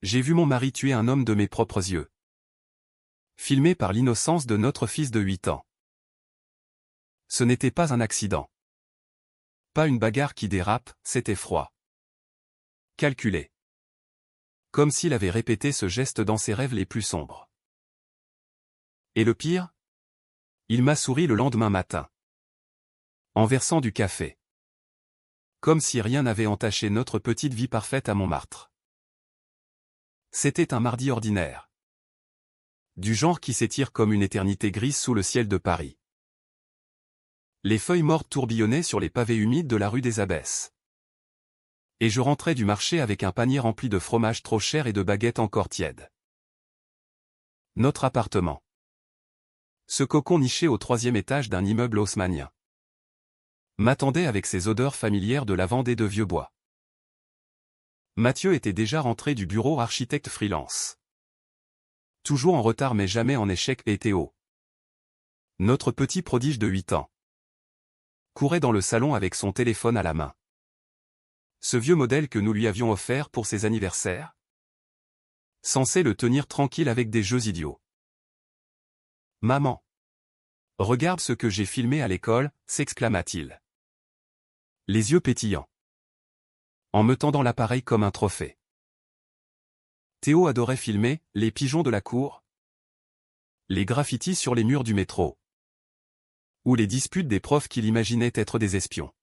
J'ai vu mon mari tuer un homme de mes propres yeux. Filmé par l'innocence de notre fils de 8 ans. Ce n'était pas un accident. Pas une bagarre qui dérape, c'était froid. Calculé. Comme s'il avait répété ce geste dans ses rêves les plus sombres. Et le pire? Il m'a souri le lendemain matin. En versant du café. Comme si rien n'avait entaché notre petite vie parfaite à Montmartre. C'était un mardi ordinaire. Du genre qui s'étire comme une éternité grise sous le ciel de Paris. Les feuilles mortes tourbillonnaient sur les pavés humides de la rue des Abbesses. Et je rentrais du marché avec un panier rempli de fromage trop cher et de baguettes encore tièdes. Notre appartement. Ce cocon niché au 3e étage d'un immeuble haussmannien. M'attendait avec ses odeurs familières de lavande et de vieux bois. Mathieu était déjà rentré du bureau architecte freelance. Toujours en retard mais jamais en échec, et Théo. Notre petit prodige de 8 ans. Courait dans le salon avec son téléphone à la main. Ce vieux modèle que nous lui avions offert pour ses anniversaires. Censé le tenir tranquille avec des jeux idiots. Maman. Regarde ce que j'ai filmé à l'école, s'exclama-t-il. Les yeux pétillants. En me tendant l'appareil comme un trophée. Théo adorait filmer les pigeons de la cour. Les graffitis sur les murs du métro. Ou les disputes des profs qu'il imaginait être des espions.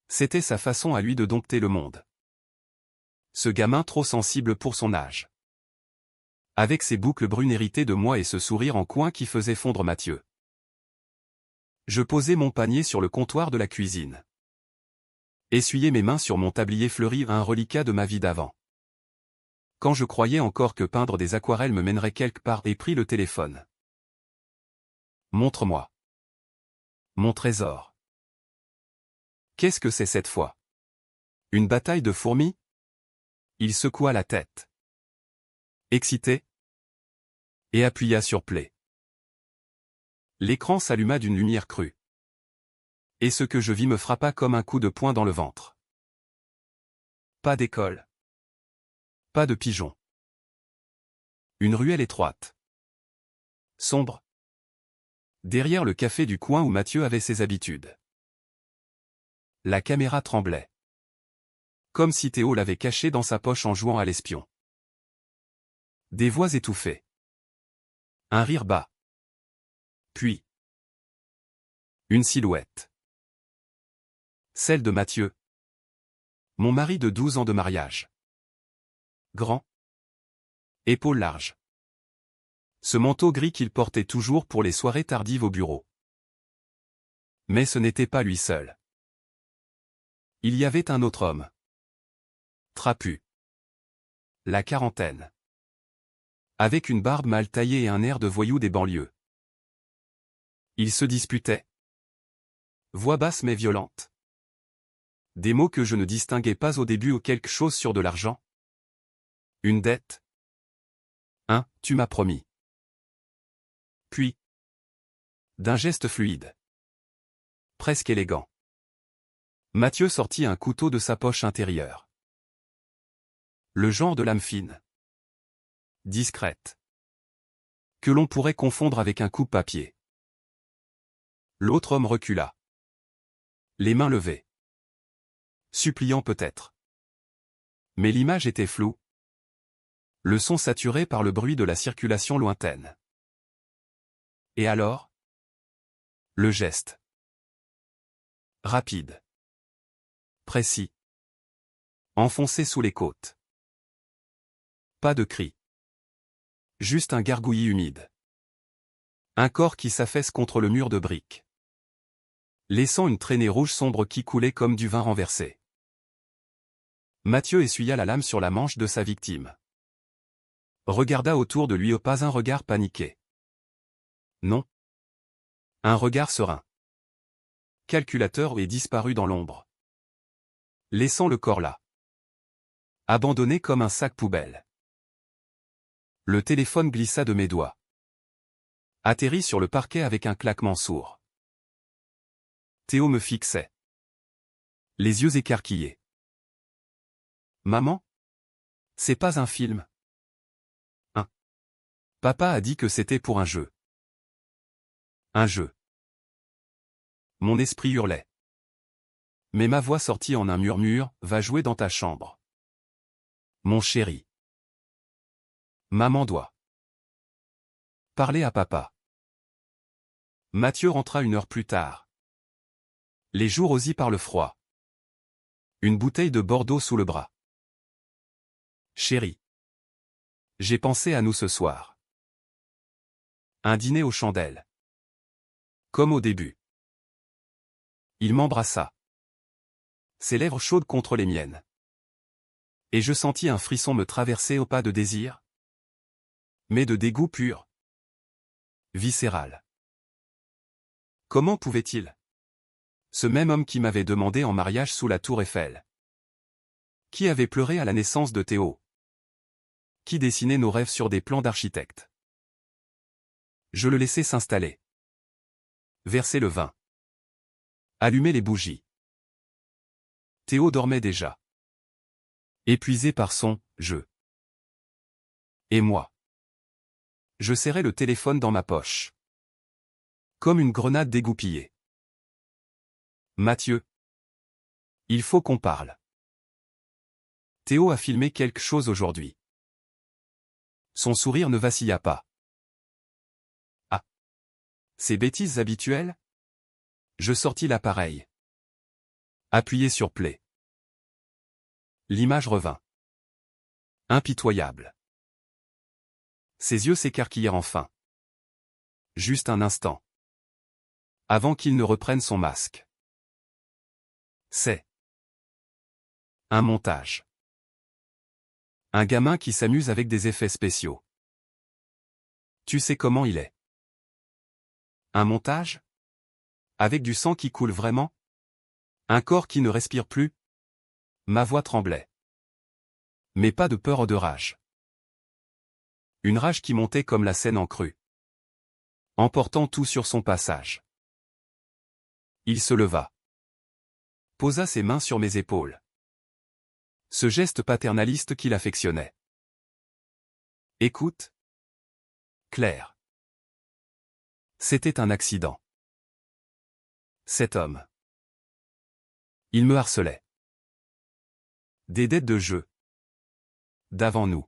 C'était sa façon à lui de dompter le monde. Ce gamin trop sensible pour son âge. Avec ses boucles brunes héritées de moi et ce sourire en coin qui faisait fondre Mathieu. Je posais mon panier sur le comptoir de la cuisine. Essuyais mes mains sur mon tablier fleuri, un reliquat de ma vie d'avant. Quand je croyais encore que peindre des aquarelles me mènerait quelque part, et pris le téléphone. Montre-moi. Mon trésor. Qu'est-ce que c'est cette fois? Une bataille de fourmis? Il secoua la tête. Excité? Et appuya sur play. L'écran s'alluma d'une lumière crue. Et ce que je vis me frappa comme un coup de poing dans le ventre. Pas d'école. Pas de pigeons. Une ruelle étroite. Sombre. Derrière le café du coin où Mathieu avait ses habitudes. La caméra tremblait. Comme si Théo l'avait cachée dans sa poche en jouant à l'espion. Des voix étouffées. Un rire bas. Puis. Une silhouette. Celle de Mathieu. Mon mari de 12 ans de mariage. Grand. Épaules larges. Ce manteau gris qu'il portait toujours pour les soirées tardives au bureau. Mais ce n'était pas lui seul. Il y avait un autre homme. Trapu. La quarantaine. Avec une barbe mal taillée et un air de voyou des banlieues. Ils se disputaient. Voix basse mais violente. Des mots que je ne distinguais pas au début, ou quelque chose sur de l'argent. Une dette. Tu m'as promis. Puis. D'un geste fluide. Presque élégant. Mathieu sortit un couteau de sa poche intérieure. Le genre de lame fine. Discrète. Que l'on pourrait confondre avec un coupe-papier. L'autre homme recula. Les mains levées. Suppliant peut-être. Mais l'image était floue. Le son saturé par le bruit de la circulation lointaine. Et alors? Le geste. Rapide. Précis. Enfoncé sous les côtes. Pas de cri. Juste un gargouillis humide. Un corps qui s'affaisse contre le mur de briques. Laissant une traînée rouge sombre qui coulait comme du vin renversé. Mathieu essuya la lame sur la manche de sa victime. Regarda autour de lui, pas un regard paniqué. Non. Un regard serein. Calculateur, et disparu dans l'ombre. Laissant le corps là. Abandonné comme un sac poubelle. Le téléphone glissa de mes doigts. Atterrit sur le parquet avec un claquement sourd. Théo me fixait. Les yeux écarquillés. Maman? C'est pas un film. Hein. Papa a dit que c'était pour un jeu. Un jeu. Mon esprit hurlait. Mais ma voix sortit en un murmure, va jouer dans ta chambre. Mon chéri. Maman doit parler à papa. Mathieu rentra 1 heure plus tard. Les joues rosies par le froid. Une bouteille de Bordeaux sous le bras. Chéri. J'ai pensé à nous ce soir. Un dîner aux chandelles. Comme au début. Il m'embrassa. Ses lèvres chaudes contre les miennes. Et je sentis un frisson me traverser au pas de désir. Mais de dégoût pur. Viscéral. Comment pouvait-il? Ce même homme qui m'avait demandé en mariage sous la tour Eiffel. Qui avait pleuré à la naissance de Théo. Qui dessinait nos rêves sur des plans d'architecte. Je le laissai s'installer. Verser le vin. Allumer les bougies. Théo dormait déjà. Épuisé par son « jeu ». Et moi. Je serrais le téléphone dans ma poche. Comme une grenade dégoupillée. Mathieu. Il faut qu'on parle. Théo a filmé quelque chose aujourd'hui. Son sourire ne vacilla pas. Ah. Ces bêtises habituelles? Je sortis l'appareil. Appuyé sur play. L'image revint. Impitoyable. Ses yeux s'écarquillèrent enfin. Juste un instant. Avant qu'il ne reprenne son masque. C'est un montage. Un gamin qui s'amuse avec des effets spéciaux. Tu sais comment il est. Un montage? Avec du sang qui coule vraiment? Un corps qui ne respire plus? Ma voix tremblait. Mais pas de peur ou de rage. Une rage qui montait comme la Seine en crue. Emportant tout sur son passage. Il se leva. Posa ses mains sur mes épaules. Ce geste paternaliste qu'il affectionnait. Écoute. Claire. C'était un accident. Cet homme. Il me harcelait. Des dettes de jeu. D'avant nous.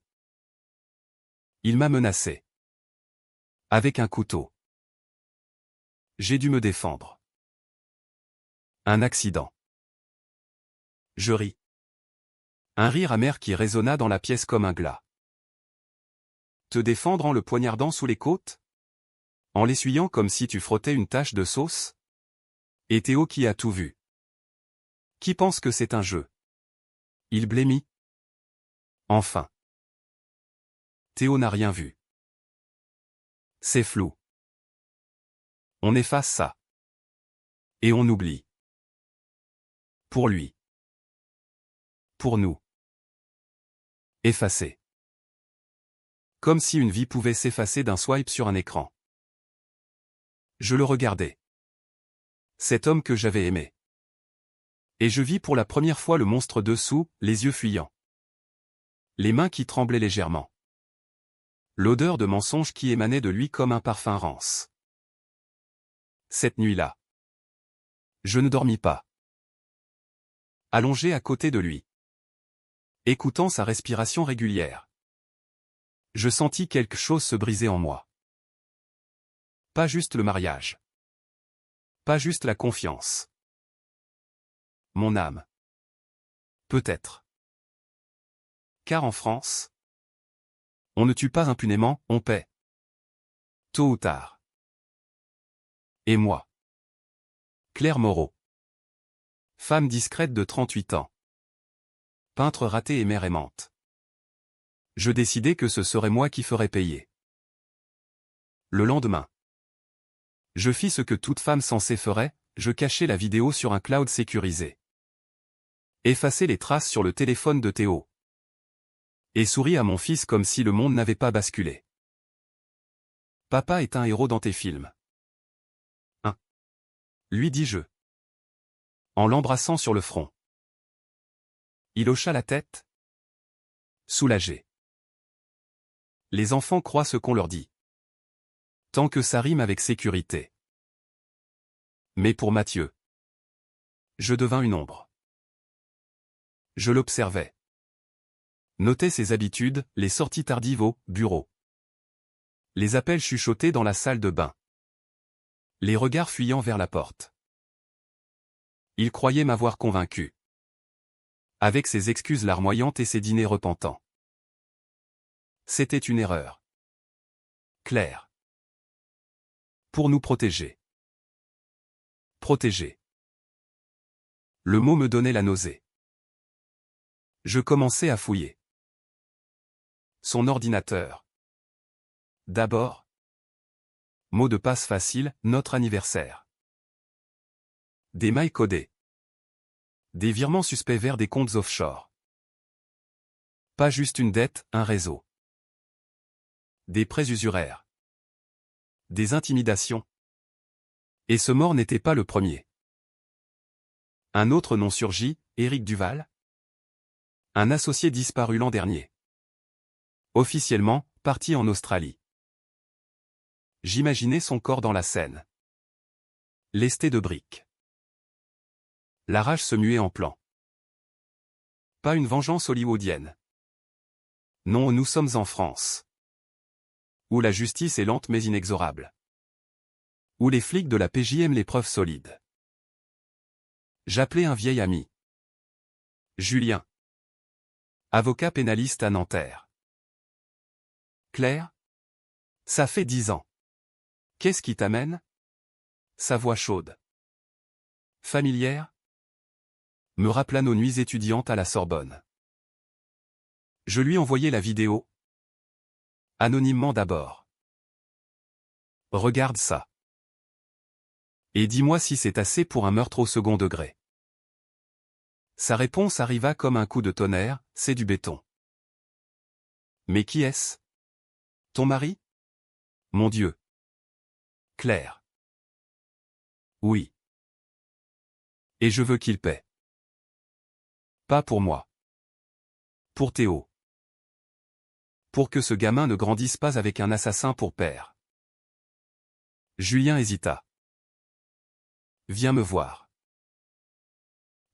Il m'a menacé. Avec un couteau. J'ai dû me défendre. Un accident. Je ris. Un rire amer qui résonna dans la pièce comme un glas. Te défendre en le poignardant sous les côtes? En l'essuyant comme si tu frottais une tache de sauce? Et Théo qui a tout vu. Qui pense que c'est un jeu? Il blêmit. Enfin. Théo n'a rien vu. C'est flou. On efface ça. Et on oublie. Pour lui. Pour nous. Effacer. Comme si une vie pouvait s'effacer d'un swipe sur un écran. Je le regardais. Cet homme que j'avais aimé. Et je vis pour la première fois le monstre dessous, les yeux fuyants. Les mains qui tremblaient légèrement. L'odeur de mensonge qui émanait de lui comme un parfum rance. Cette nuit-là. Je ne dormis pas. Allongé à côté de lui. Écoutant sa respiration régulière. Je sentis quelque chose se briser en moi. Pas juste le mariage. Pas juste la confiance. Mon âme. Peut-être. Car en France, on ne tue pas impunément, on paie. Tôt ou tard. Et moi. Claire Moreau. Femme discrète de 38 ans. Peintre raté et mère aimante. Je décidai que ce serait moi qui ferais payer. Le lendemain. Je fis ce que toute femme censée ferait, je cachai la vidéo sur un cloud sécurisé. Effacer les traces sur le téléphone de Théo. Et souris à mon fils comme si le monde n'avait pas basculé. Papa est un héros dans tes films. Hein? Lui dis-je. En l'embrassant sur le front. Il hocha la tête. Soulagé. Les enfants croient ce qu'on leur dit. Tant que ça rime avec sécurité. Mais pour Mathieu, je devins une ombre. Je l'observais. Notais ses habitudes, les sorties tardives au bureau. Les appels chuchotés dans la salle de bain. Les regards fuyant vers la porte. Il croyait m'avoir convaincu. Avec ses excuses larmoyantes et ses dîners repentants. C'était une erreur. Claire. Pour nous protéger. Protéger. Le mot me donnait la nausée. Je commençais à fouiller. Son ordinateur. D'abord. Mot de passe facile, notre anniversaire. Des mails codés. Des virements suspects vers des comptes offshore. Pas juste une dette, un réseau. Des prêts usuraires. Des intimidations. Et ce mort n'était pas le premier. Un autre nom surgit, Éric Duval. Un associé disparu l'an dernier. Officiellement, parti en Australie. J'imaginais son corps dans la Seine. Lesté de briques. La rage se muait en plan. Pas une vengeance hollywoodienne. Non, nous sommes en France. Où la justice est lente mais inexorable. Où les flics de la PJ aiment les preuves solides. J'appelais un vieil ami. Julien. Avocat pénaliste à Nanterre. Claire? Ça fait 10 ans. Qu'est-ce qui t'amène? Sa voix chaude. Familière? Me rappela nos nuits étudiantes à la Sorbonne. Je lui envoyai la vidéo. Anonymement d'abord. Regarde ça. Et dis-moi si c'est assez pour un meurtre au second degré. Sa réponse arriva comme un coup de tonnerre, c'est du béton. Mais qui est-ce? Ton mari? Mon Dieu. Claire. Oui. Et je veux qu'il paie. Pas pour moi. Pour Théo. Pour que ce gamin ne grandisse pas avec un assassin pour père. Julien hésita. Viens me voir.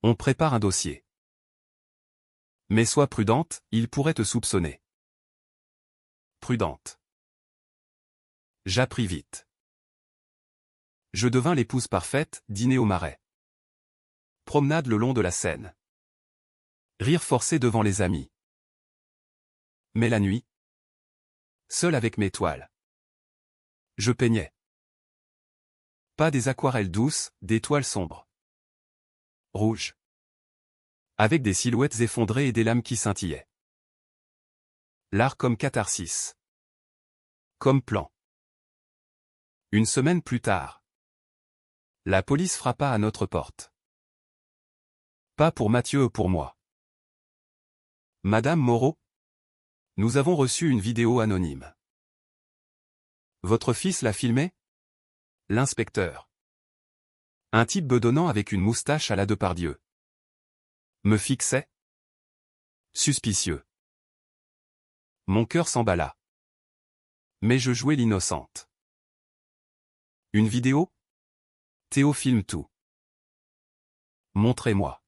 On prépare un dossier. Mais sois prudente, il pourrait te soupçonner. Prudente. J'appris vite. Je devins l'épouse parfaite, dîner au Marais. Promenade le long de la Seine. Rire forcé devant les amis. Mais la nuit, seul avec mes toiles. Je peignais. Pas des aquarelles douces, des toiles sombres. Rouges. Avec des silhouettes effondrées et des lames qui scintillaient. L'art comme catharsis. Comme plan. Une semaine plus tard. La police frappa à notre porte. Pas pour Mathieu, pour moi. Madame Moreau? Nous avons reçu une vidéo anonyme. Votre fils l'a filmée? L'inspecteur. Un type bedonnant avec une moustache à la Depardieu. Me fixait. Suspicieux. Mon cœur s'emballa. Mais je jouais l'innocente. Une vidéo? Théo filme tout. Montrez-moi.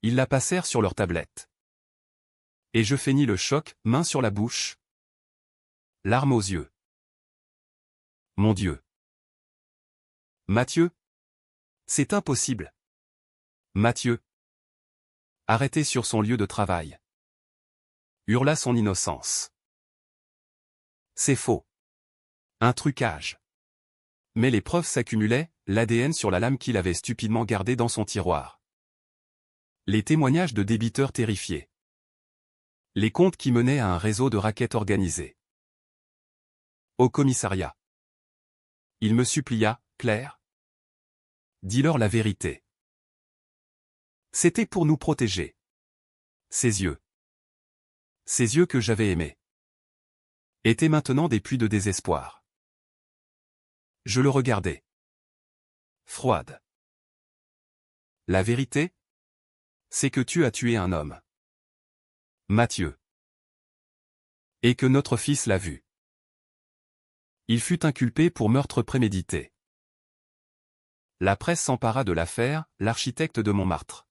Ils la passèrent sur leur tablette. Et je feignis le choc, main sur la bouche. Larmes aux yeux. Mon Dieu. Mathieu? C'est impossible. Mathieu. Arrêté sur son lieu de travail. Hurla son innocence. C'est faux. Un trucage. Mais les preuves s'accumulaient, l'ADN sur la lame qu'il avait stupidement gardée dans son tiroir. Les témoignages de débiteurs terrifiés. Les comptes qui menaient à un réseau de raquettes organisées. Au commissariat. Il me supplia, Claire. Dis-leur la vérité. C'était pour nous protéger. Ses yeux. Ces yeux que j'avais aimés. Étaient maintenant des puits de désespoir. Je le regardais. Froide. La vérité? C'est que tu as tué un homme. Mathieu. Et que notre fils l'a vu. Il fut inculpé pour meurtre prémédité. La presse s'empara de l'affaire, l'architecte de Montmartre.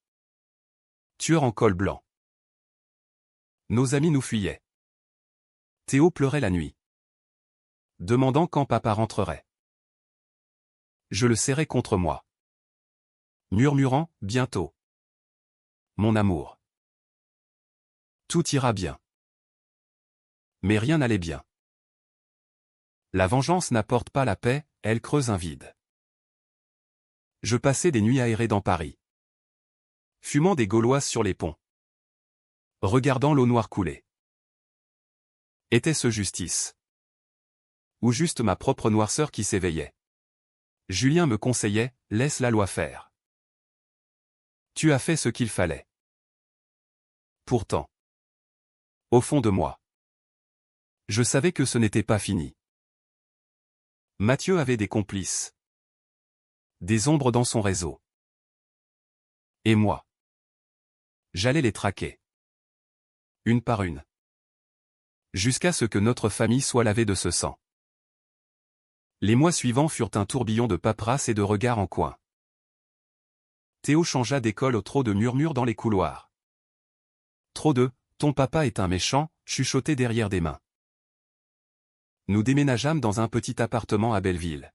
Tueur en col blanc. Nos amis nous fuyaient. Théo pleurait la nuit, demandant quand papa rentrerait. Je le serrais contre moi, murmurant, bientôt. Mon amour. Tout ira bien. Mais rien n'allait bien. La vengeance n'apporte pas la paix, elle creuse un vide. Je passais des nuits aérées dans Paris, fumant des gauloises sur les ponts, regardant l'eau noire couler. Était-ce justice? Ou juste ma propre noirceur qui s'éveillait? Julien me conseillait, laisse la loi faire. Tu as fait ce qu'il fallait. Pourtant, au fond de moi, je savais que ce n'était pas fini. Mathieu avait des complices. Des ombres dans son réseau. Et moi, j'allais les traquer. Une par une. Jusqu'à ce que notre famille soit lavée de ce sang. Les mois suivants furent un tourbillon de paperasse et de regards en coin. Théo changea d'école au trot de murmures dans les couloirs. Trop de « ton papa est un méchant » chuchoté derrière des mains. Nous déménageâmes dans un petit appartement à Belleville.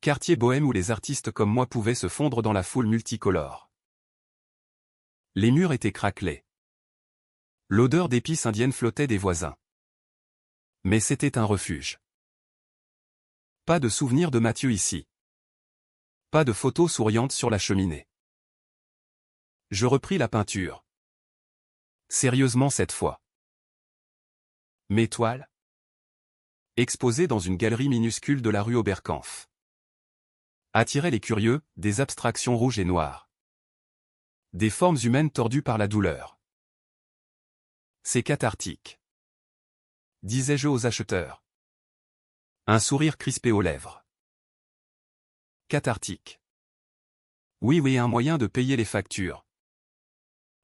Quartier bohème où les artistes comme moi pouvaient se fondre dans la foule multicolore. Les murs étaient craquelés. L'odeur d'épices indiennes flottait des voisins. Mais c'était un refuge. Pas de souvenir de Mathieu ici. Pas de photos souriantes sur la cheminée. Je repris la peinture. Sérieusement cette fois. Mes toiles, exposées dans une galerie minuscule de la rue Oberkampf, attiraient les curieux, des abstractions rouges et noires. Des formes humaines tordues par la douleur. C'est cathartique, disais-je aux acheteurs. Un sourire crispé aux lèvres. Cathartique. Oui, oui, un moyen de payer les factures.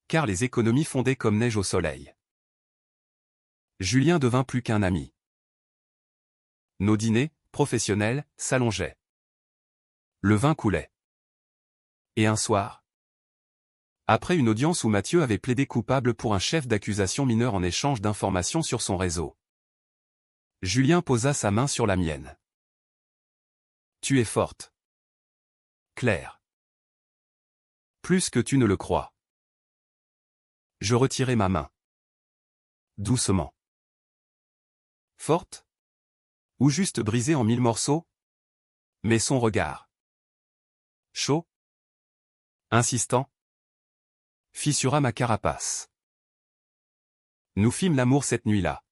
Car les économies fondaient comme neige au soleil. Julien devint plus qu'un ami. Nos dîners, professionnels, s'allongeaient. Le vin coulait. Et un soir, après une audience où Mathieu avait plaidé coupable pour un chef d'accusation mineur en échange d'informations sur son réseau, Julien posa sa main sur la mienne. Tu es forte. Claire. Plus que tu ne le crois. Je retirai ma main. Doucement. Forte? Ou juste brisée en 1000 morceaux? Mais son regard. Chaud? Insistant? Fissura ma carapace. Nous fîmes l'amour cette nuit-là.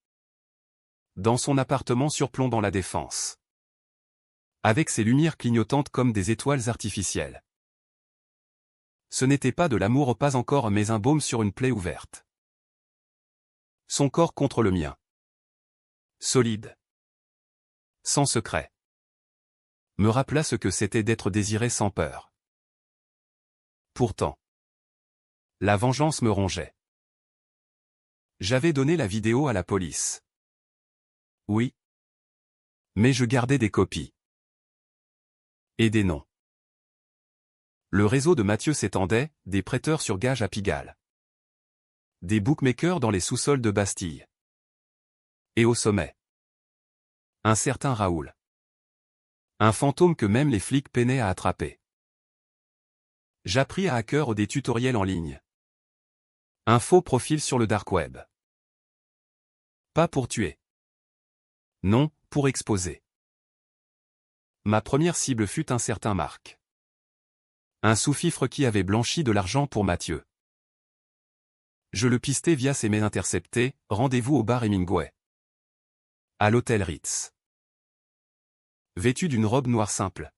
Dans son appartement surplombant la Défense. Avec ses lumières clignotantes comme des étoiles artificielles. Ce n'était pas de l'amour pas encore mais un baume sur une plaie ouverte. Son corps contre le mien. Solide. Sans secret. Me rappela ce que c'était d'être désiré sans peur. Pourtant, la vengeance me rongeait. J'avais donné la vidéo à la police. Oui. Mais je gardais des copies. Et des noms. Le réseau de Mathieu s'étendait, des prêteurs sur gage à Pigalle. Des bookmakers dans les sous-sols de Bastille. Et au sommet, un certain Raoul. Un fantôme que même les flics peinaient à attraper. J'appris à hacker des tutoriels en ligne. Un faux profil sur le dark web. Pas pour tuer. Non, pour exposer. Ma première cible fut un certain Marc. Un sous-fifre qui avait blanchi de l'argent pour Mathieu. Je le pistai via ses mails interceptés, rendez-vous au bar Hemingway. À l'hôtel Ritz. Vêtu d'une robe noire simple.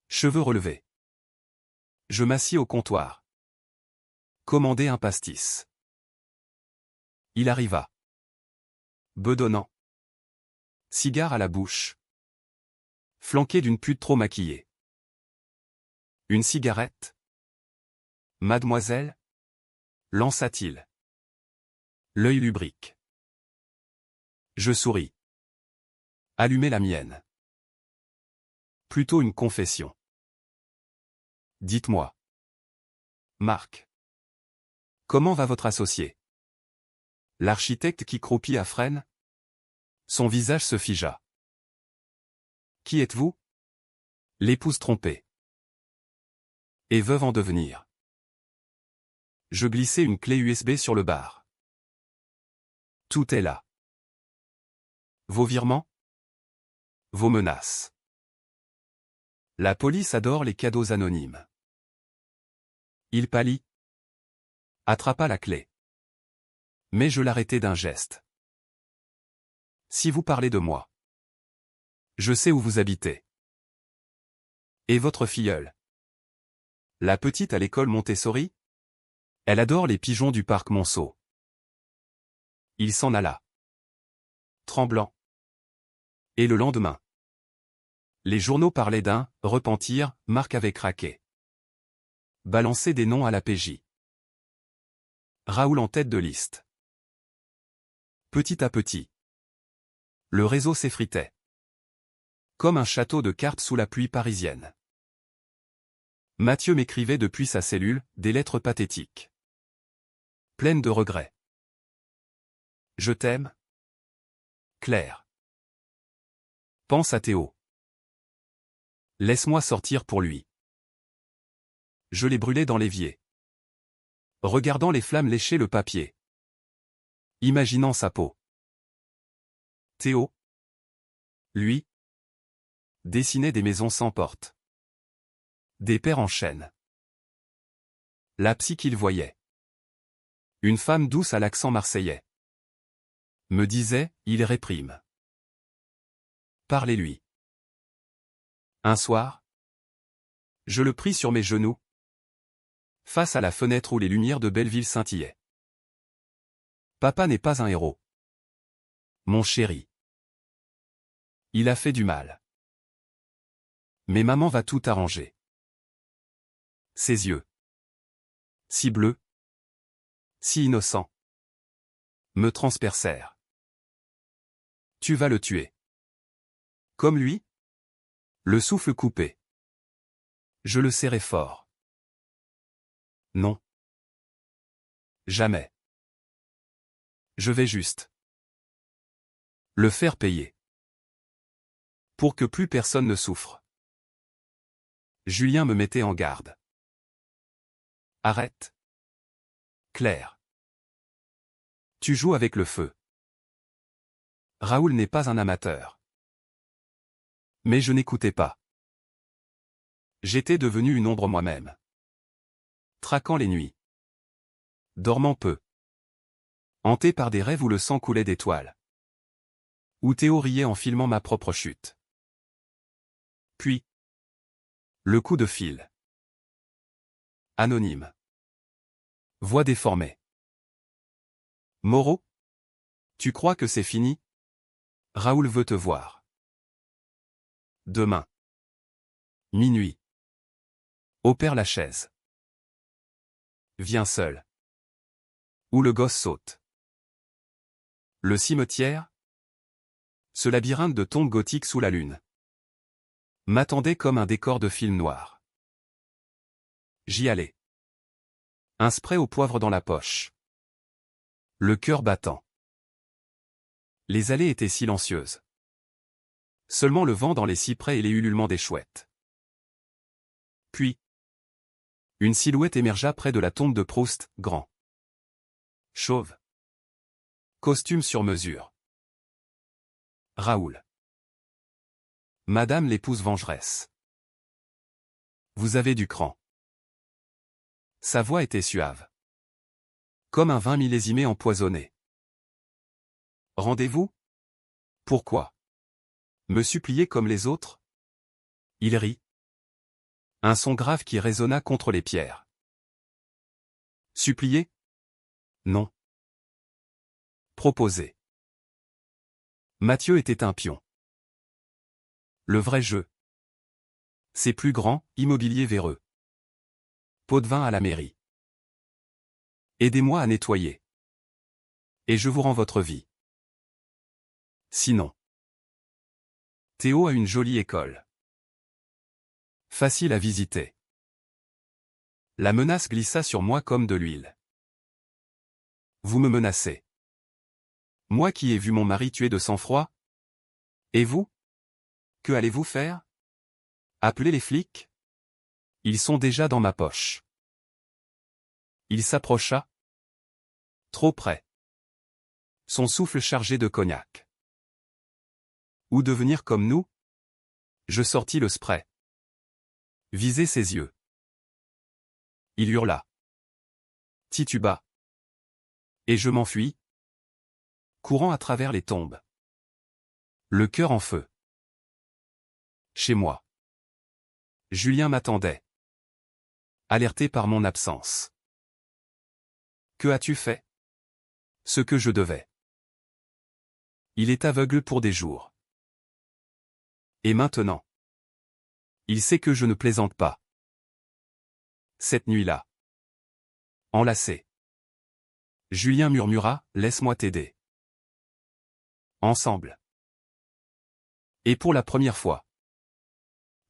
Cheveux relevés. Je m'assis au comptoir. Commandai un pastis. Il arriva. Bedonnant. Cigare à la bouche. Flanqué d'une pute trop maquillée. Une cigarette? Mademoiselle? Lança-t-il. L'œil lubrique. Je souris. Allumez la mienne. Plutôt une confession. Dites-moi. Marc. Comment va votre associé? L'architecte qui croupit à Fresnes? Son visage se figea. Qui êtes-vous? L'épouse trompée. Et veuve en devenir. Je glissai une clé USB sur le bar. Tout est là. Vos virements? Vos menaces. La police adore les cadeaux anonymes. Il pâlit. Attrapa la clé. Mais je l'arrêtai d'un geste. Si vous parlez de moi. Je sais où vous habitez. Et votre filleule? La petite à l'école Montessori? Elle adore les pigeons du parc Monceau. Il s'en alla. Tremblant. Et le lendemain. Les journaux parlaient d'un « repentir », Marc avait craqué. Balancer des noms à la PJ. Raoul en tête de liste. Petit à petit. Le réseau s'effritait. Comme un château de cartes sous la pluie parisienne. Mathieu m'écrivait depuis sa cellule, des lettres pathétiques. Pleines de regrets. Je t'aime. Claire. Pense à Théo. Laisse-moi sortir pour lui. Je les brûlais dans l'évier. Regardant les flammes lécher le papier. Imaginant sa peau. Théo. Lui. Dessinait des maisons sans porte. Des pères en chaîne. La psy qu'il voyait. Une femme douce à l'accent marseillais. Me disait, il réprime. Parlez-lui. Un soir. Je le pris sur mes genoux. Face à la fenêtre où les lumières de Belleville scintillaient. Papa n'est pas un héros. Mon chéri. Il a fait du mal. Mais maman va tout arranger. Ses yeux. Si bleus. Si innocents. Me transpercèrent. Tu vas le tuer. Comme lui? Le souffle coupé. Je le serrai fort. Non. Jamais. Je vais juste. Le faire payer. Pour que plus personne ne souffre. Julien me mettait en garde. Arrête. Claire. Tu joues avec le feu. Raoul n'est pas un amateur. Mais je n'écoutais pas. J'étais devenu une ombre moi-même. Traquant les nuits. Dormant peu. Hanté par des rêves où le sang coulait d'étoiles. Où Théo riait en filmant ma propre chute. Puis. Le coup de fil. Anonyme. Voix déformée. Moreau? Tu crois que c'est fini? Raoul veut te voir. Demain. Minuit. Au Père-Lachaise. Viens seul. Où le gosse saute. Le cimetière? Ce labyrinthe de tombes gothiques sous la lune. M'attendait comme un décor de film noir. J'y allais. Un spray au poivre dans la poche. Le cœur battant. Les allées étaient silencieuses. Seulement le vent dans les cyprès et les ululements des chouettes. Puis. Une silhouette émergea près de la tombe de Proust, grand. Chauve. Costume sur mesure. Raoul. Madame l'épouse vengeresse. Vous avez du cran. Sa voix était suave. Comme un vin millésimé empoisonné. Rendez-vous? Pourquoi? Me supplier comme les autres? Il rit. Un son grave qui résonna contre les pierres. Supplier? Non. Proposer. Mathieu était un pion. Le vrai jeu. C'est plus grand, immobilier véreux. Pot de vin à la mairie. Aidez-moi à nettoyer. Et je vous rends votre vie. Sinon. Théo a une jolie école. Facile à visiter. La menace glissa sur moi comme de l'huile. Vous me menacez. Moi qui ai vu mon mari tué de sang-froid? Et vous? Que allez-vous faire? Appeler les flics? Ils sont déjà dans ma poche. Il s'approcha. Trop près. Son souffle chargé de cognac. Ou devenir comme nous? Je sortis le spray. Visai ses yeux. Il hurla. Tituba. Et je m'enfuis, courant à travers les tombes. Le cœur en feu. Chez moi. Julien m'attendait. Alerté par mon absence. Que as-tu fait? Ce que je devais. Il est aveugle pour des jours. Et maintenant? Il sait que je ne plaisante pas. Cette nuit-là. Enlacé. Julien murmura, laisse-moi t'aider. Ensemble. Et pour la première fois.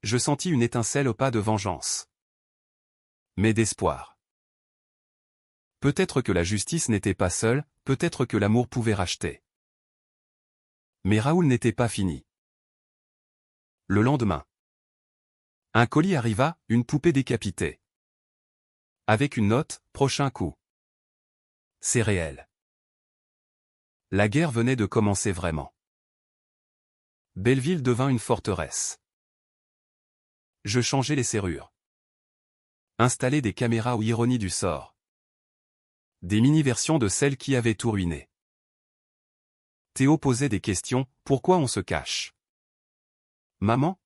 Je sentis une étincelle au pas de vengeance. Mais d'espoir. Peut-être que la justice n'était pas seule, peut-être que l'amour pouvait racheter. Mais Raoul n'était pas fini. Le lendemain. Un colis arriva, une poupée décapitée. Avec une note, prochain coup. C'est réel. La guerre venait de commencer vraiment. Belleville devint une forteresse. Je changeai les serrures. Installai des caméras ou ironie du sort. Des mini-versions de celles qui avaient tout ruiné. Théo posait des questions, pourquoi on se cache? Maman?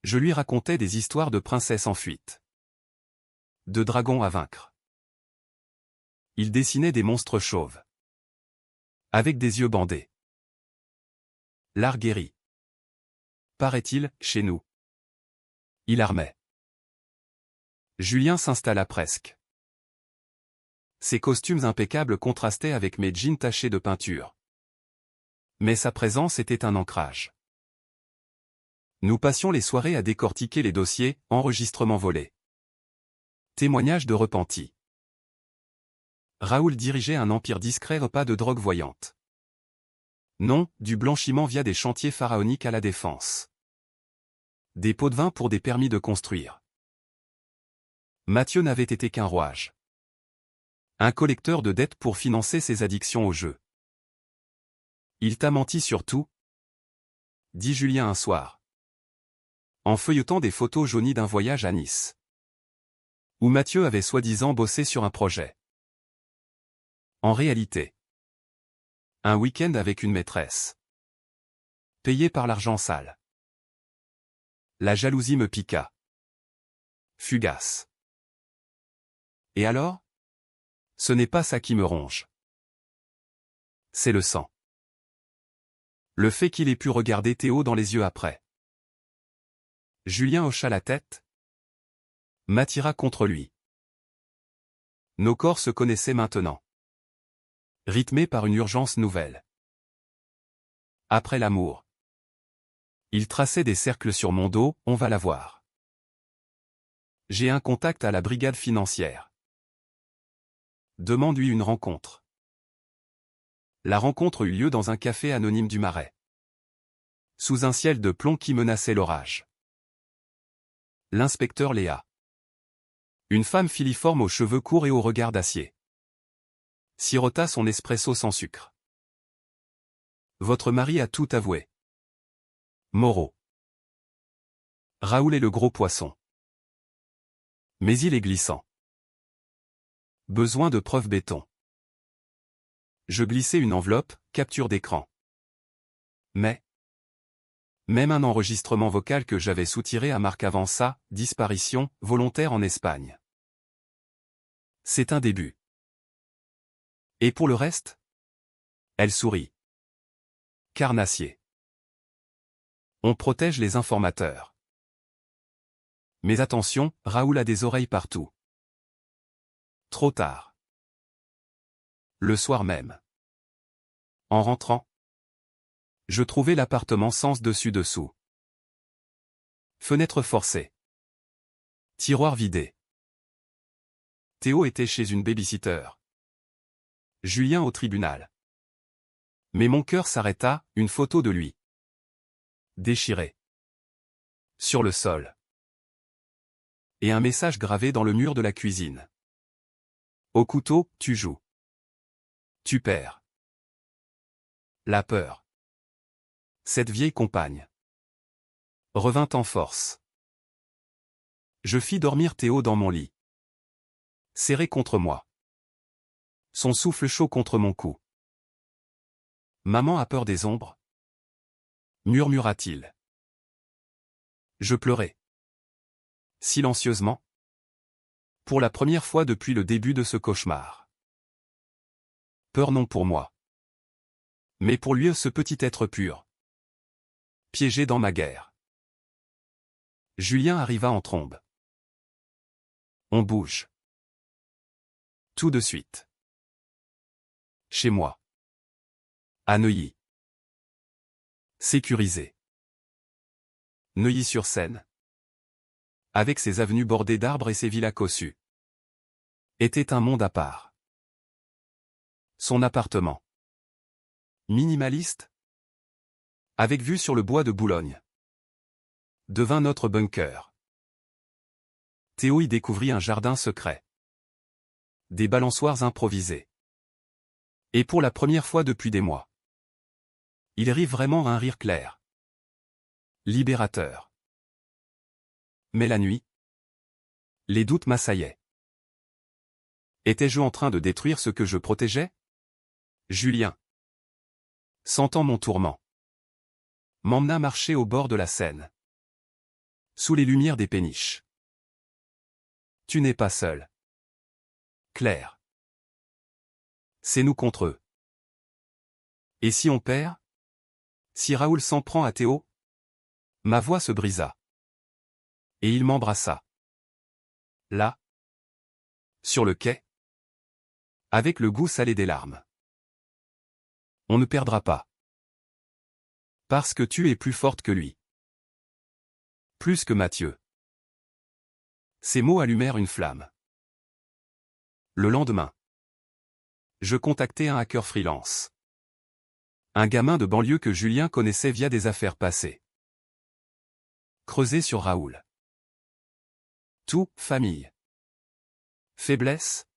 Je lui racontais des histoires de princesses en fuite. De dragons à vaincre. Il dessinait des monstres chauves. Avec des yeux bandés. L'art guérit. Paraît-il, chez nous. Il armait. Julien s'installa presque. Ses costumes impeccables contrastaient avec mes jeans tachés de peinture. Mais sa présence était un ancrage. Nous passions les soirées à décortiquer les dossiers, enregistrements volés. Témoignages de repentis. Raoul dirigeait un empire discret repas de drogue voyante. Non, du blanchiment via des chantiers pharaoniques à la défense. Des pots de vin pour des permis de construire. Mathieu n'avait été qu'un rouage. Un collecteur de dettes pour financer ses addictions au jeu. Il t'a menti sur tout? Dit Julien un soir. En feuilletant des photos jaunies d'un voyage à Nice. Où Mathieu avait soi-disant bossé sur un projet. En réalité. Un week-end avec une maîtresse. Payé par l'argent sale. La jalousie me piqua. Fugace. Et alors? Ce n'est pas ça qui me ronge. C'est le sang. Le fait qu'il ait pu regarder Théo dans les yeux après. Julien hocha la tête. M'attira contre lui. Nos corps se connaissaient maintenant. Rythmés par une urgence nouvelle. Après l'amour. Il traçait des cercles sur mon dos, on va la voir. J'ai un contact à la brigade financière. Demande-lui une rencontre. La rencontre eut lieu dans un café anonyme du Marais. Sous un ciel de plomb qui menaçait l'orage. L'inspecteur Léa. Une femme filiforme aux cheveux courts et au regard d'acier. Sirota son espresso sans sucre. Votre mari a tout avoué. Moreau. Raoul est le gros poisson. Mais il est glissant. Besoin de preuves béton. Je glissai une enveloppe, capture d'écran. Mais. Même un enregistrement vocal que j'avais soutiré à Marc Avança, disparition, volontaire en Espagne. C'est un début. Et pour le reste? Elle sourit. Carnassier. On protège les informateurs. Mais attention, Raoul a des oreilles partout. Trop tard. Le soir même. En rentrant, je trouvai l'appartement sens dessus-dessous. Fenêtre forcée. Tiroir vidé. Théo était chez une babysitter. Julien au tribunal. Mais mon cœur s'arrêta, une photo de lui. Déchirée. Sur le sol. Et un message gravé dans le mur de la cuisine. Au couteau, tu joues. Tu perds. La peur. Cette vieille compagne revint en force. Je fis dormir Théo dans mon lit. Serré contre moi. Son souffle chaud contre mon cou. Maman a peur des ombres? Murmura-t-il. Je pleurai. Silencieusement. Pour la première fois depuis le début de ce cauchemar. Peur non pour moi. Mais pour lui ce petit être pur. Piégé dans ma guerre. Julien arriva en trombe. On bouge. Tout de suite. Chez moi. À Neuilly. Sécurisé. Neuilly-sur-Seine. Avec ses avenues bordées d'arbres et ses villas cossues. Était un monde à part. Son appartement. Minimaliste. Avec vue sur le bois de Boulogne. Devint notre bunker. Théo y découvrit un jardin secret. Des balançoires improvisés. Et pour la première fois depuis des mois. Il rit vraiment un rire clair. Libérateur. Mais la nuit, les doutes m'assaillaient. Étais-je en train de détruire ce que je protégeais? Julien, sentant mon tourment, m'emmena marcher au bord de la Seine. Sous les lumières des péniches. Tu n'es pas seul. Claire. C'est nous contre eux. Et si on perd? Si Raoul s'en prend à Théo? Ma voix se brisa. Et il m'embrassa. Là. Sur le quai. Avec le goût salé des larmes. On ne perdra pas. Parce que tu es plus forte que lui. Plus que Mathieu. Ces mots allumèrent une flamme. Le lendemain. Je contactai un hacker freelance. Un gamin de banlieue que Julien connaissait via des affaires passées. Creuser sur Raoul. Tout, famille. Faiblesse.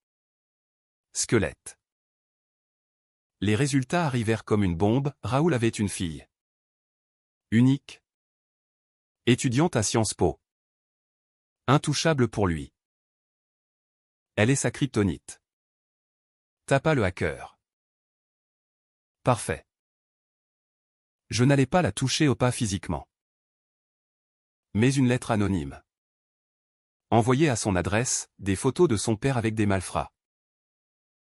Squelette. Les résultats arrivèrent comme une bombe, Raoul avait une fille. Unique. Étudiante à Sciences Po. Intouchable pour lui. Elle est sa kryptonite. Tapa le hacker. Parfait. Je n'allais pas la toucher au pas physiquement. Mais une lettre anonyme. Envoyée à son adresse, des photos de son père avec des malfrats.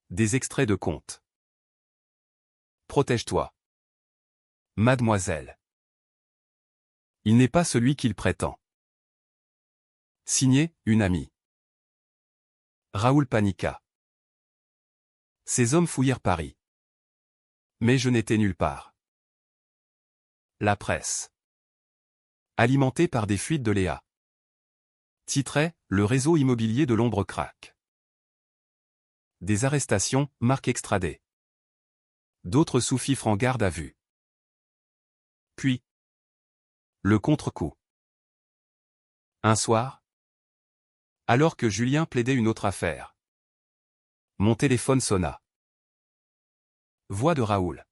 Des extraits de comptes. Protège-toi. Mademoiselle. Il n'est pas celui qu'il prétend. Signé, une amie. Raoul paniqua. Ces hommes fouillèrent Paris. Mais je n'étais nulle part. La presse. Alimentée par des fuites de Léa. Titrait, le réseau immobilier de l'ombre craque. Des arrestations, Marc extradé. D'autres sous-fifres en garde à vue. Puis. Le contre-coup. Un soir. Alors que Julien plaidait une autre affaire. Mon téléphone sonna. Voix de Raoul.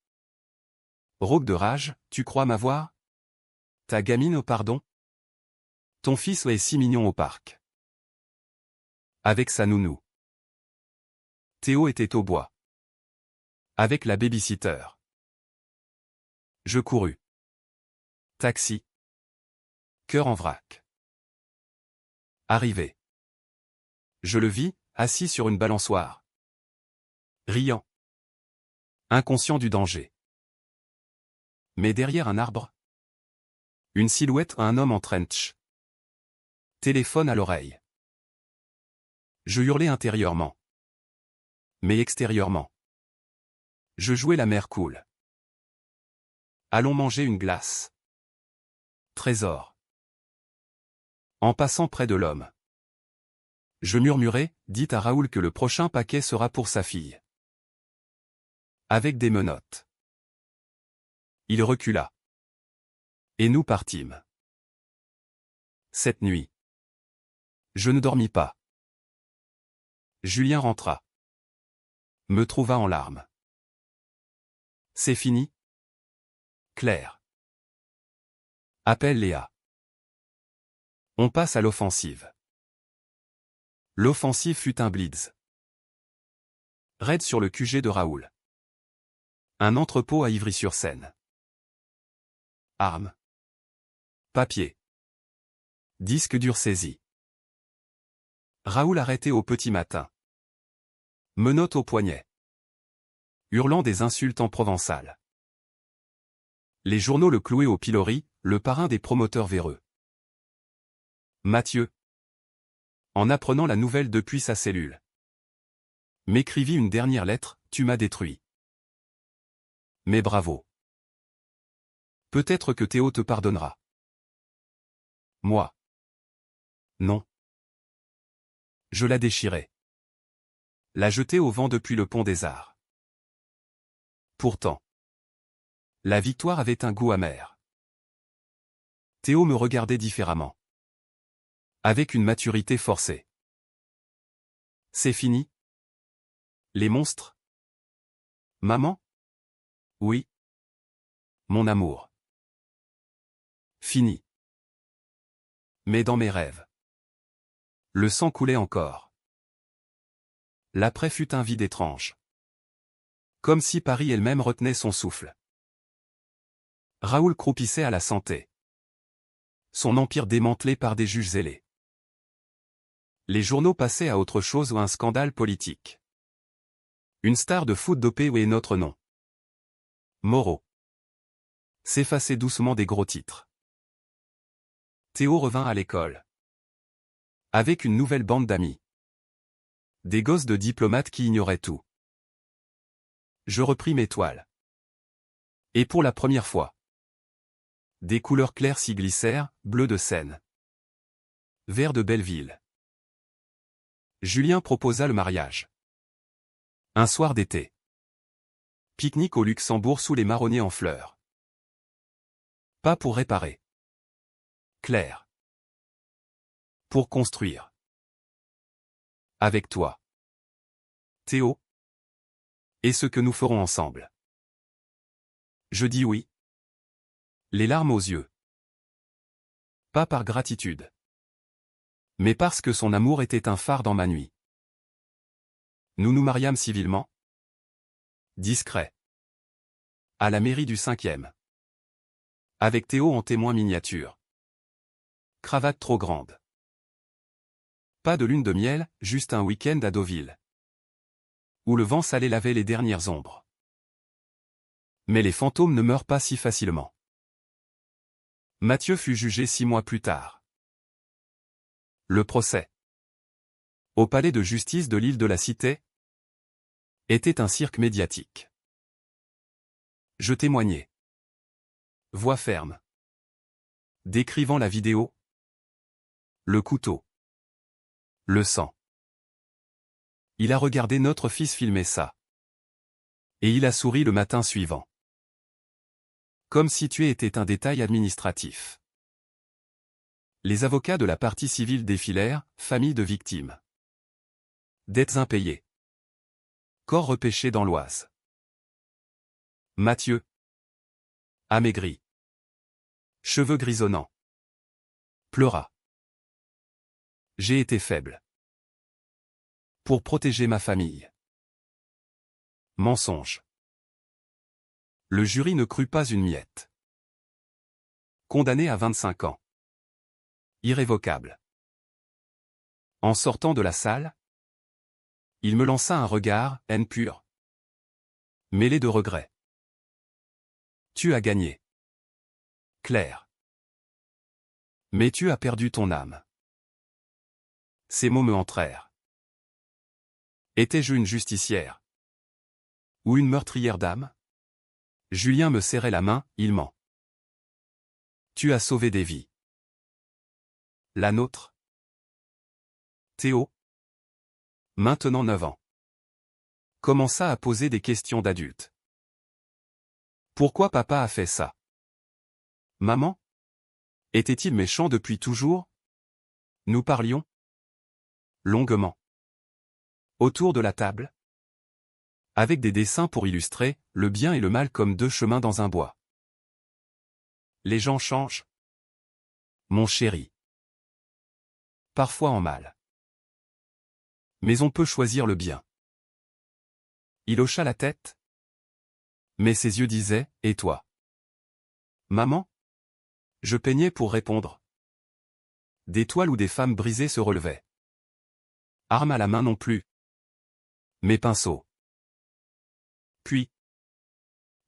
Rauque de rage, tu crois m'avoir? Ta gamine au pardon? Ton fils est si mignon au parc. Avec sa nounou. Théo était au bois. Avec la babysitter. Je courus. Taxi. Cœur en vrac. Arrivé. Je le vis, assis sur une balançoire. Riant. Inconscient du danger. Mais derrière un arbre. Une silhouette, un homme en trench. Téléphone à l'oreille. Je hurlai intérieurement. Mais extérieurement. Je jouais la mer cool. Allons manger une glace. Trésor. En passant près de l'homme. Je murmurai, dit à Raoul que le prochain paquet sera pour sa fille. Avec des menottes. Il recula. Et nous partîmes. Cette nuit. Je ne dormis pas. Julien rentra. Me trouva en larmes. C'est fini? Claire. Appelle Léa. On passe à l'offensive. L'offensive fut un blitz. Raid sur le QG de Raoul. Un entrepôt à Ivry-sur-Seine. Armes. Papier. Disque dur saisi. Raoul arrêté au petit matin. Menottes au poignet. Hurlant des insultes en provençal. Les journaux le clouaient au pilori, le parrain des promoteurs véreux. Mathieu. En apprenant la nouvelle depuis sa cellule. M'écrivit une dernière lettre, tu m'as détruit. Mais bravo. Peut-être que Théo te pardonnera. Moi. Non. Je la déchirai. La jetai au vent depuis le pont des Arts. Pourtant. La victoire avait un goût amer. Théo me regardait différemment. Avec une maturité forcée. C'est fini? Les monstres? Maman? Oui. Mon amour. Fini. Mais dans mes rêves. Le sang coulait encore. L'après fut un vide étrange. Comme si Paris elle-même retenait son souffle. Raoul croupissait à la santé. Son empire démantelé par des juges zélés. Les journaux passaient à autre chose ou un scandale politique. Une star de foot dopée et notre nom. Moreau. S'effaçait doucement des gros titres. Théo revint à l'école. Avec une nouvelle bande d'amis. Des gosses de diplomates qui ignoraient tout. Je repris mes toiles. Et pour la première fois. Des couleurs claires s'y glissèrent, bleu de Seine. Vert de Belleville. Julien proposa le mariage. Un soir d'été. Pique-nique au Luxembourg sous les marronniers en fleurs. Pas pour réparer. Claire. Pour construire. Avec toi. Théo. Et ce que nous ferons ensemble. Je dis oui. Les larmes aux yeux. Pas par gratitude. Mais parce que son amour était un phare dans ma nuit. Nous nous mariâmes civilement. Discret. À la mairie du 5e. Avec Théo en témoin miniature. Cravate trop grande. Pas de lune de miel, juste un week-end à Deauville. Où le vent salé lavait les dernières ombres. Mais les fantômes ne meurent pas si facilement. Mathieu fut jugé 6 mois plus tard. Le procès. Au palais de justice de l'île de la Cité. Était un cirque médiatique. Je témoignais. Voix ferme. Décrivant la vidéo. Le couteau. Le sang. Il a regardé notre fils filmer ça. Et il a souri le matin suivant. Comme si tuer était un détail administratif. Les avocats de la partie civile défilèrent, famille de victimes. Dettes impayées. Corps repêché dans l'Oise. Mathieu. Amaigri. Cheveux grisonnants. Pleura. J'ai été faible. Pour protéger ma famille. Mensonge. Le jury ne crut pas une miette. Condamné à 25 ans. Irrévocable. En sortant de la salle, il me lança un regard, haine pure. Mêlé de regret. Tu as gagné. Claire. Mais tu as perdu ton âme. Ces mots me entrèrent. Étais-je une justicière? Ou une meurtrière d'âme? Julien me serrait la main, il ment. Tu as sauvé des vies. La nôtre. Théo, maintenant 9 ans, commença à poser des questions d'adulte. Pourquoi papa a fait ça? Maman? Était-il méchant depuis toujours? Nous parlions longuement. Autour de la table, avec des dessins pour illustrer le bien et le mal comme deux chemins dans un bois. Les gens changent, mon chéri. Parfois en mal. Mais on peut choisir le bien. Il hocha la tête. Mais ses yeux disaient, et toi? Maman? Je peignais pour répondre. Des toiles où des femmes brisées se relevaient. Arme à la main non plus. Mes pinceaux. Puis,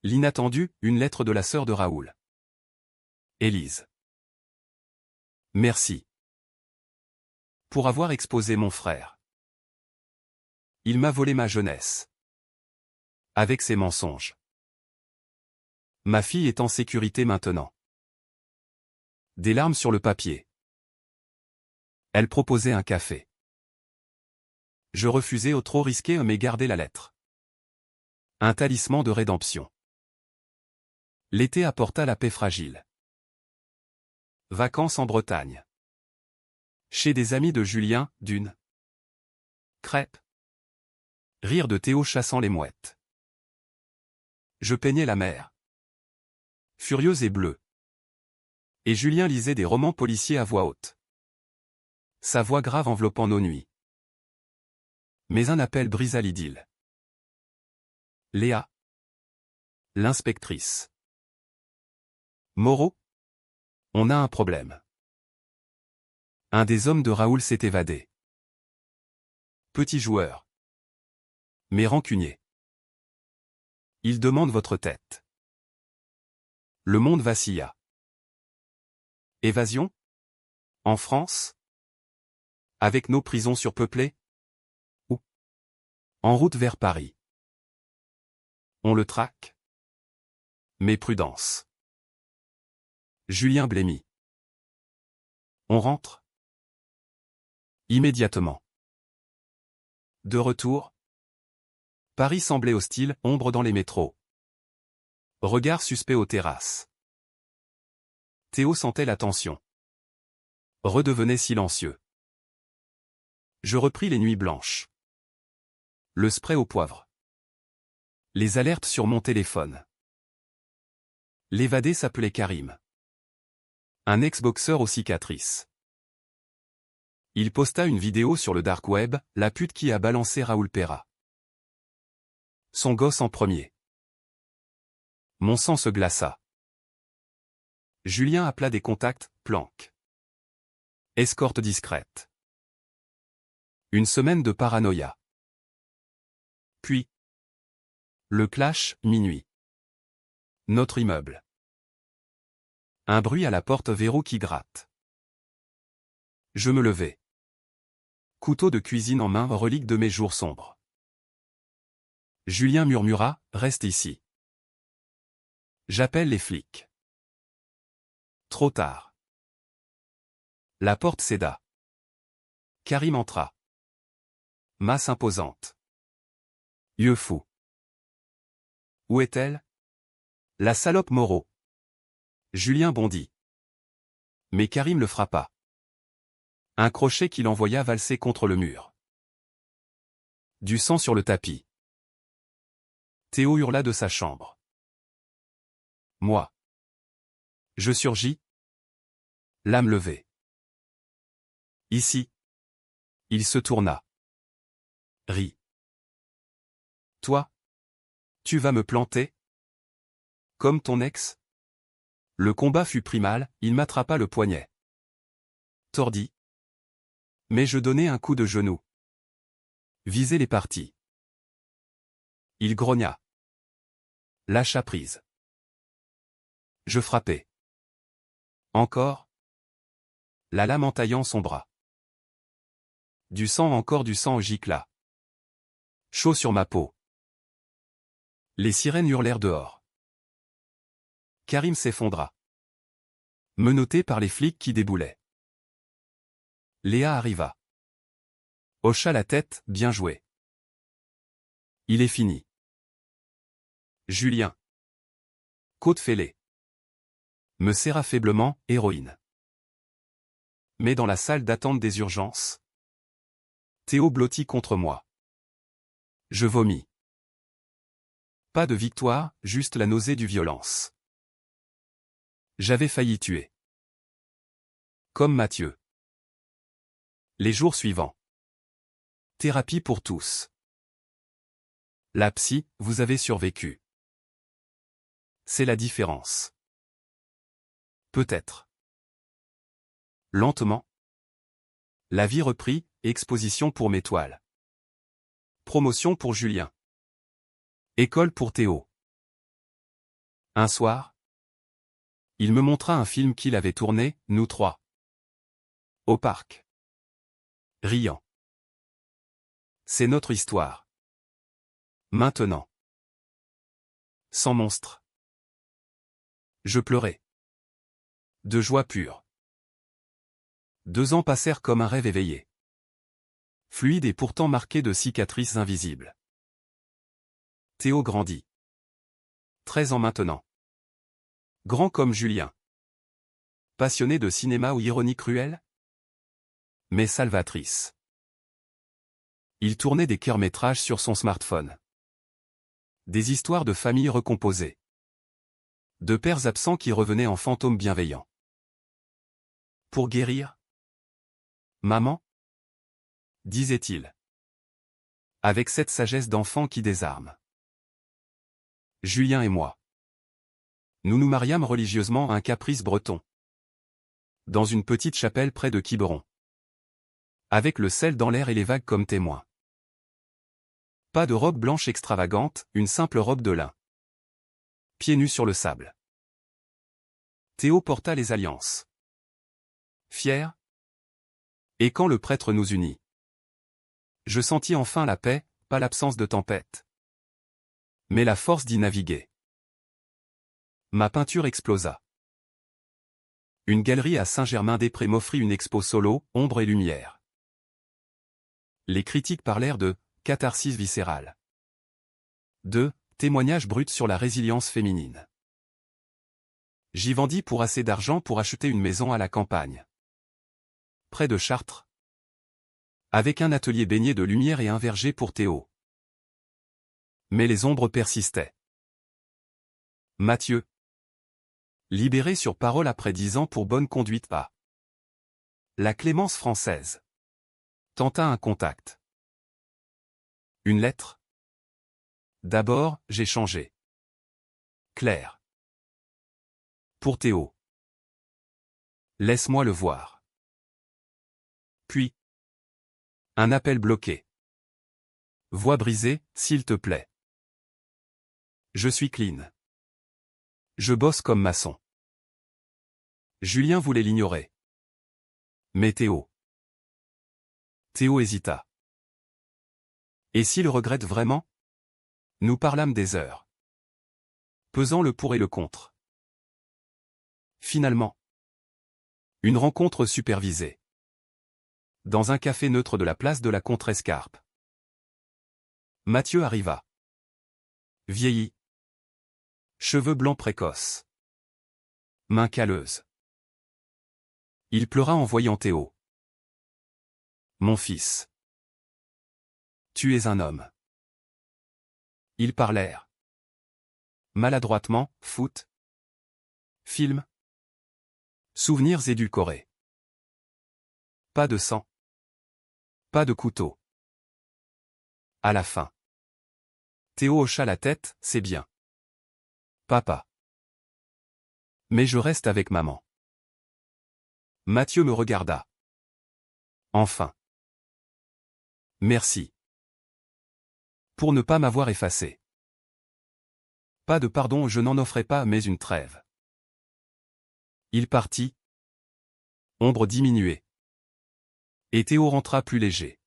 l'inattendu, une lettre de la sœur de Raoul. Élise. Merci. Pour avoir exposé mon frère. Il m'a volé ma jeunesse. Avec ses mensonges. Ma fille est en sécurité maintenant. Des larmes sur le papier. Elle proposait un café. Je refusais au trop risqué mais gardais la lettre. Un talisman de rédemption. L'été apporta la paix fragile. Vacances en Bretagne. Chez des amis de Julien, d'une crêpe. Rire de Théo chassant les mouettes. Je peignais la mer. Furieuse et bleue. Et Julien lisait des romans policiers à voix haute. Sa voix grave enveloppant nos nuits. Mais un appel brisa l'idylle. Léa. L'inspectrice. Moreau. On a un problème. Un des hommes de Raoul s'est évadé. Petit joueur. Mais rancunier. Il demande votre tête. Le monde vacilla. Évasion? En France? Avec nos prisons surpeuplées? Ou en route vers Paris? On le traque? Mais prudence. Julien blêmit. On rentre? Immédiatement. De retour? Paris semblait hostile, ombre dans les métros. Regard suspect aux terrasses. Théo sentait la tension. Redevenait silencieux. Je repris les nuits blanches. Le spray au poivre. Les alertes sur mon téléphone. L'évadé s'appelait Karim. Un ex-boxeur aux cicatrices. Il posta une vidéo sur le dark web, la pute qui a balancé Raoul Perra. Son gosse en premier. Mon sang se glaça. Julien appela des contacts, planque. Escorte discrète. Une semaine de paranoïa. Puis. Le clash, minuit. Notre immeuble. Un bruit à la porte, verrou qui gratte. Je me levai. Couteau de cuisine en main, relique de mes jours sombres. Julien murmura, reste ici. J'appelle les flics. Trop tard. La porte céda. Karim entra. Masse imposante. Yeux fous. Où est-elle? La salope Moreau. Julien bondit. Mais Karim le frappa. Un crochet qu'il envoya valser contre le mur. Du sang sur le tapis. Théo hurla de sa chambre. Moi. Je surgis. L'âme levée. Ici. Il se tourna. Rit. Toi? Tu vas me planter? Comme ton ex? Le combat fut primal, il m'attrapa le poignet. Tordi. Mais je donnai un coup de genou. Visai les parties. Il grogna. Lâcha prise. Je frappai. Encore. La lame entaillant son bras. Du sang, encore du sang gicla. Chaud sur ma peau. Les sirènes hurlèrent dehors. Karim s'effondra. Menotté par les flics qui déboulaient. Léa arriva. Hocha la tête, bien joué. Il est fini. Julien. Côte fêlée. Me serra faiblement, héroïne. Mais dans la salle d'attente des urgences. Théo blottit contre moi. Je vomis. Pas de victoire, juste la nausée du violence. J'avais failli tuer. Comme Mathieu. Les jours suivants. Thérapie pour tous. La psy, vous avez survécu. C'est la différence. Peut-être. Lentement. La vie reprit, exposition pour mes toiles. Promotion pour Julien. École pour Théo. Un soir, il me montra un film qu'il avait tourné, nous trois. Au parc. Riant. C'est notre histoire. Maintenant. Sans monstre. Je pleurais. De joie pure. 2 ans passèrent comme un rêve éveillé. Fluide et pourtant marqué de cicatrices invisibles. Théo grandit. 13 ans maintenant. Grand comme Julien. Passionné de cinéma ou ironie cruelle? Mais salvatrice. Il tournait des courts-métrages sur son smartphone. Des histoires de familles recomposées. De pères absents qui revenaient en fantômes bienveillants. Pour guérir? Maman? Disait-il. Avec cette sagesse d'enfant qui désarme. Julien et moi. Nous nous mariâmes religieusement à un caprice breton. Dans une petite chapelle près de Quiberon. Avec le sel dans l'air et les vagues comme témoins. Pas de robe blanche extravagante, une simple robe de lin. Pieds nus sur le sable. Théo porta les alliances. Fier. Et quand le prêtre nous unit. Je sentis enfin la paix, pas l'absence de tempête. Mais la force d'y naviguer. Ma peinture explosa. Une galerie à Saint-Germain-des-Prés m'offrit une expo solo, ombre et lumière. Les critiques parlèrent de catharsis viscérale. De témoignage brut sur la résilience féminine. J'y vendis pour assez d'argent pour acheter une maison à la campagne. Près de Chartres. Avec un atelier baigné de lumière et un verger pour Théo. Mais les ombres persistaient. Mathieu. Libéré sur parole après 10 ans pour bonne conduite à la Clémence française. Tenta un contact. Une lettre. D'abord, j'ai changé. Claire. Pour Théo. Laisse-moi le voir. Puis. Un appel bloqué. Voix brisée, s'il te plaît. Je suis clean. Je bosse comme maçon. Julien voulait l'ignorer. Mais Théo. Théo hésita. Et s'il regrette vraiment? Nous parlâmes des heures. Pesant le pour et le contre. Finalement. Une rencontre supervisée. Dans un café neutre de la place de la Contrescarpe. Mathieu arriva. Vieilli. Cheveux blancs précoces. Mains calleuses. Il pleura en voyant Théo. Mon fils. Tu es un homme. Ils parlèrent. Maladroitement, foot. Film. Souvenirs édulcorés. Pas de sang. Pas de couteau. À la fin. Théo hocha la tête, c'est bien. Papa. Mais je reste avec maman. Mathieu me regarda. Enfin. Merci. Pour ne pas m'avoir effacé. Pas de pardon, je n'en offrais pas, mais une trêve. Il partit. Ombre diminuée. Et Théo rentra plus léger.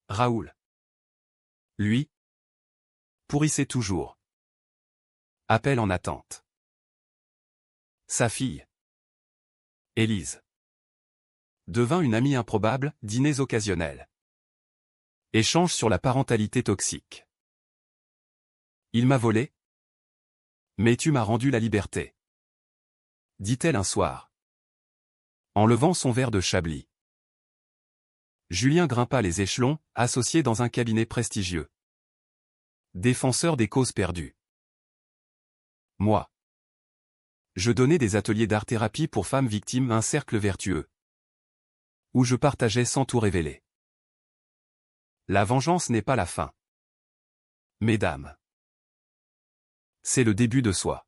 Raoul. Lui. Pourrissait toujours. Appel en attente. Sa fille, Élise, devint une amie improbable, dîners occasionnels. Échange sur la parentalité toxique. Il m'a volé, mais tu m'as rendu la liberté, dit-elle un soir, en levant son verre de Chablis. Julien grimpa les échelons, associé dans un cabinet prestigieux. Défenseur des causes perdues. Moi. Je donnais des ateliers d'art-thérapie pour femmes victimes, un cercle vertueux, où je partageais sans tout révéler. La vengeance n'est pas la fin. Mesdames. C'est le début de soi.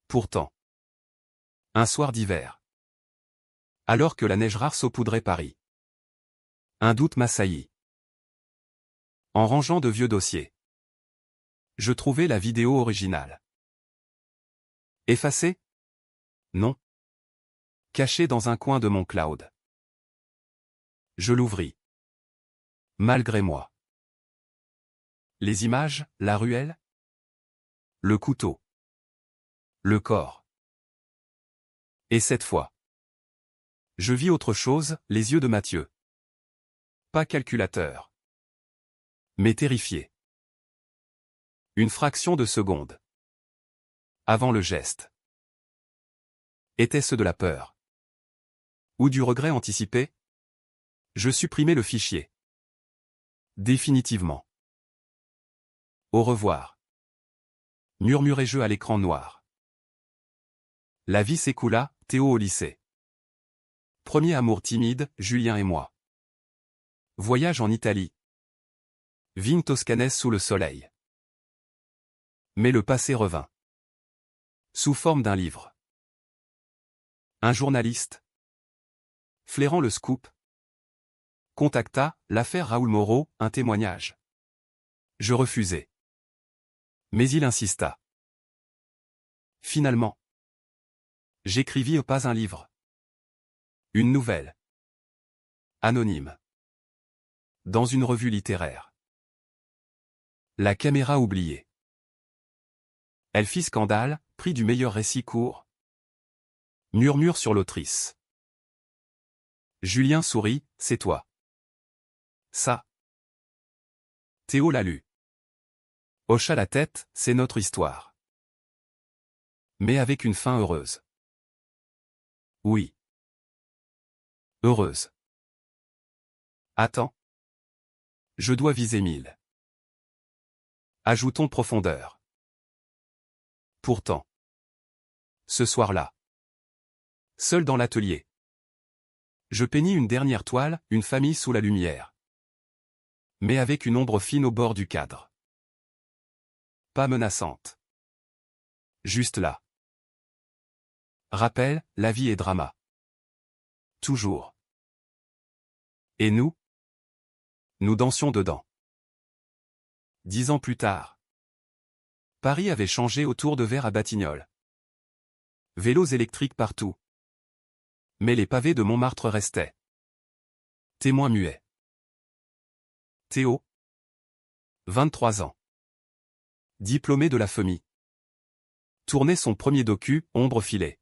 Pourtant. Un soir d'hiver. Alors que la neige rare saupoudrait Paris. Un doute m'assaillit. En rangeant de vieux dossiers. Je trouvai la vidéo originale. Effacée? Non. Cachée dans un coin de mon cloud. Je l'ouvris. Malgré moi. Les images, la ruelle, le couteau, le corps. Et cette fois, je vis autre chose, les yeux de Mathieu. Pas calculateur, mais terrifié. Une fraction de seconde. Avant le geste. Était-ce de la peur? Ou du regret anticipé? Je supprimai le fichier. Définitivement. Au revoir. Murmurai-je à l'écran noir. La vie s'écoula, Théo au lycée. Premier amour timide, Julien et moi. Voyage en Italie. Vigne toscanaise sous le soleil. Mais le passé revint. Sous forme d'un livre. Un journaliste, flairant le scoop, contacta, l'affaire Raoul Moreau, un témoignage. Je refusai. Mais il insista. Finalement, j'écrivis pas un livre. Une nouvelle. Anonyme. Dans une revue littéraire. La caméra oubliée. Elle fit scandale, prix du meilleur récit court. Murmure sur l'autrice. Julien sourit, c'est toi. Ça. Théo l'a lu. Hocha la tête, c'est notre histoire. Mais avec une fin heureuse. Oui. Heureuse. Attends. Je dois viser 1000. Ajoutons profondeur. Pourtant. Ce soir-là. Seul dans l'atelier. Je peignis une dernière toile, une famille sous la lumière. Mais avec une ombre fine au bord du cadre. Pas menaçante. Juste là. Rappel, la vie est drama. Toujours. Et nous? Nous dansions dedans. 10 ans plus tard. Paris avait changé autour de Verre à Batignolles. Vélos électriques partout. Mais les pavés de Montmartre restaient. Témoin muet. Théo. 23 ans. Diplômé de la FEMI. Tournait son premier docu, Ombre filée.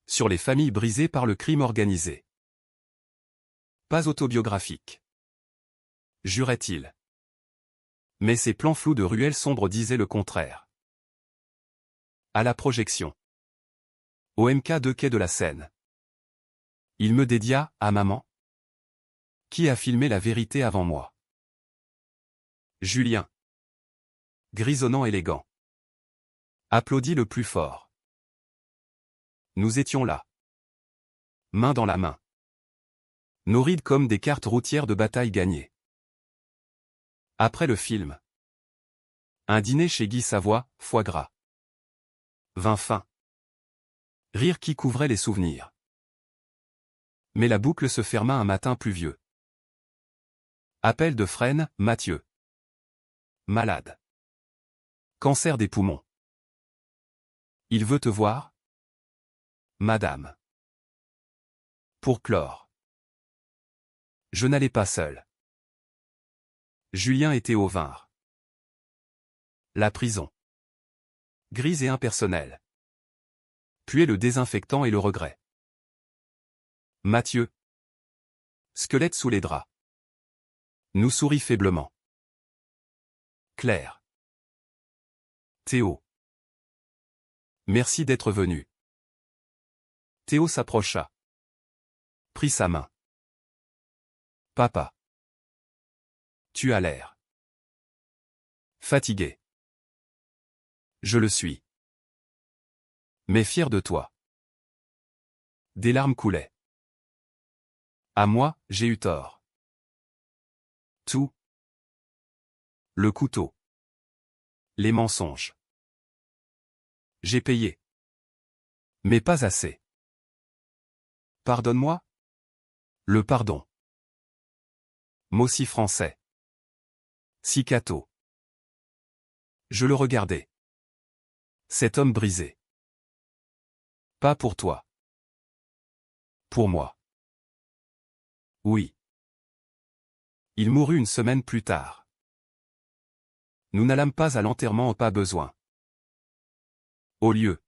Sur les familles brisées par le crime organisé. Pas autobiographique. Jurait-il. Mais ses plans flous de ruelles sombres disaient le contraire. À la projection. Au MK2 quai de la Seine. Il me dédia, à maman. Qui a filmé la vérité avant moi? Julien. Grisonnant élégant. Applaudit le plus fort. Nous étions là. Main dans la main. Nos rides comme des cartes routières de bataille gagnées. Après le film. Un dîner chez Guy Savoie, foie gras. Vin fin. Rire qui couvrait les souvenirs. Mais la boucle se ferma un matin pluvieux. Appel de Fresnes, Mathieu. Malade. Cancer des poumons. Il veut te voir? Madame. Pour clore. Je n'allais pas seul. Julien et Théo vinrent. La prison. Grise et impersonnelle. Puait le désinfectant et le regret. Mathieu. Squelette sous les draps. Nous sourit faiblement. Claire. Théo. Merci d'être venu. Théo s'approcha. Prit sa main. Papa. Tu as l'air fatigué. Je le suis. Mais fier de toi. Des larmes coulaient. À moi, j'ai eu tort. Tout. Le couteau. Les mensonges. J'ai payé. Mais pas assez. Pardonne-moi. Le pardon. Mot si français. Si catho. Je le regardais. Cet homme brisé. Pas pour toi. Pour moi. Oui. Il mourut une semaine plus tard. Nous n'allâmes pas à l'enterrement, pas besoin. Au lieu.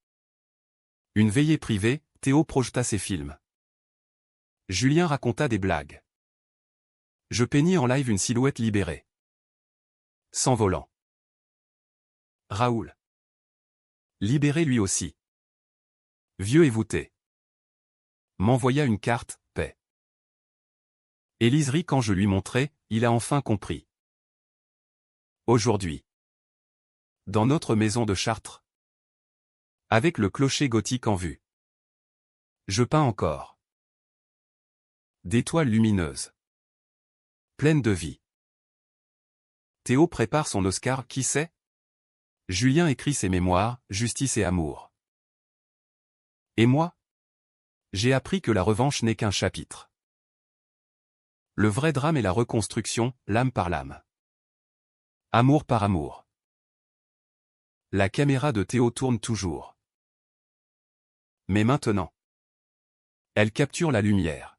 Une veillée privée, Théo projeta ses films. Julien raconta des blagues. Je peignis en live une silhouette libérée. S'envolant. Raoul. Libéré lui aussi. Vieux et voûté. M'envoya une carte, paix. Élise rit quand je lui montrai, il a enfin compris. Aujourd'hui. Dans notre maison de Chartres. Avec le clocher gothique en vue. Je peins encore. D'étoiles lumineuses. Pleines de vie. Théo prépare son Oscar, qui sait? Julien écrit ses mémoires, Justice et amour. Et moi? J'ai appris que la revanche n'est qu'un chapitre. Le vrai drame est la reconstruction, l'âme par l'âme. Amour par amour. La caméra de Théo tourne toujours. Mais maintenant. Elle capture la lumière.